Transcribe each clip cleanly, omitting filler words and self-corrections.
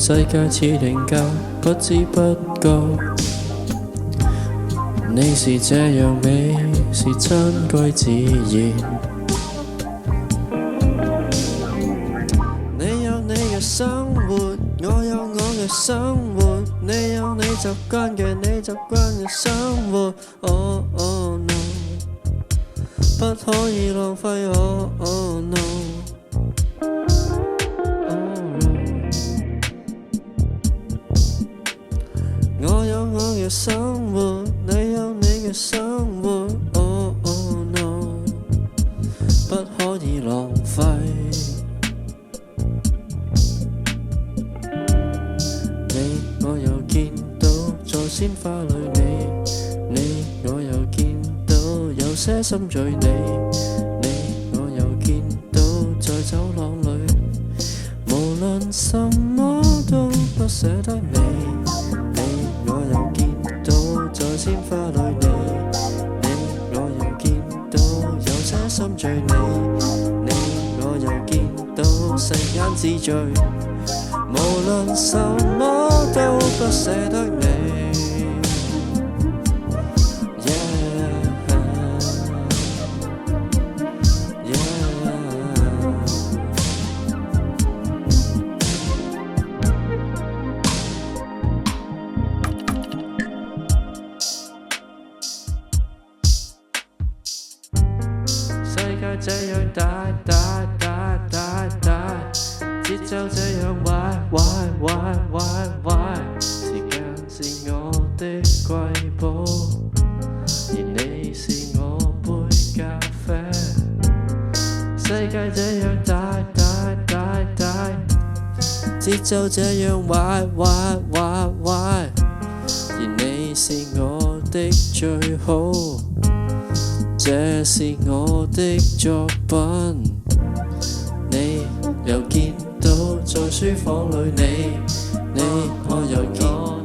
世界似定格，不知不覺。你是這樣美，是珍貴自然。你有你嘅生活，我有我嘅生活。你有你習慣嘅生活。Oh oh no， 不可以浪費。Oh oh no。我有我嘅生活，你有你嘅生活。Oh oh no， 不可以浪費。你我又見到在鮮花裏你我又見到有些心醉你我又見到在走廊裏，無論什麼都不捨得你我又見到在鮮花裏你我又見到有些心醉你我又見到世間之最，無論什麼都不捨得你。世界這樣大，節奏這樣壞，時間是我的瑰寶，而你是我杯咖啡。世界這樣大，節奏這樣壞，而你是我的最好。這是我的作品，你又見到在書房裏你我又見到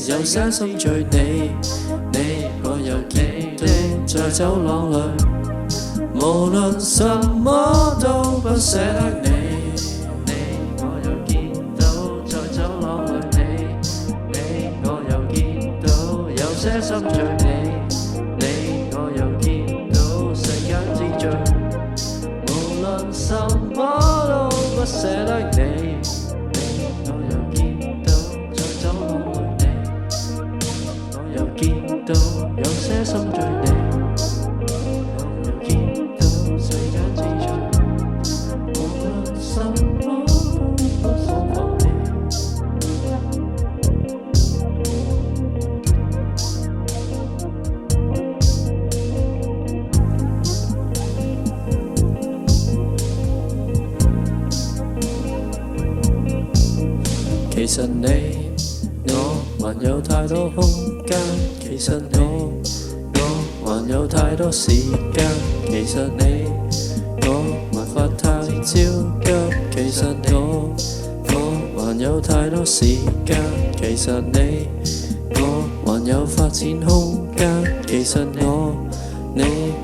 有些心醉你我又見到在走廊裏，無論什麼都不捨得你我又見到在走廊裏你我又見到有些心醉你我又見世間之最，無論什麼都不捨得你我又見到在走廊裏我又見到有些心醉你我又見到世間之最，無論什麼都不想放棄。其實你我還有太多空間，其實我還有太多時間，其實你我還發太焦急，其實我還有太多時間，其實你我還有發展空間，其實你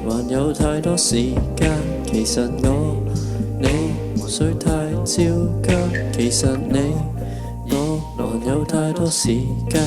還有太多時間，其實你無需太焦急，其實你我還有太多時間。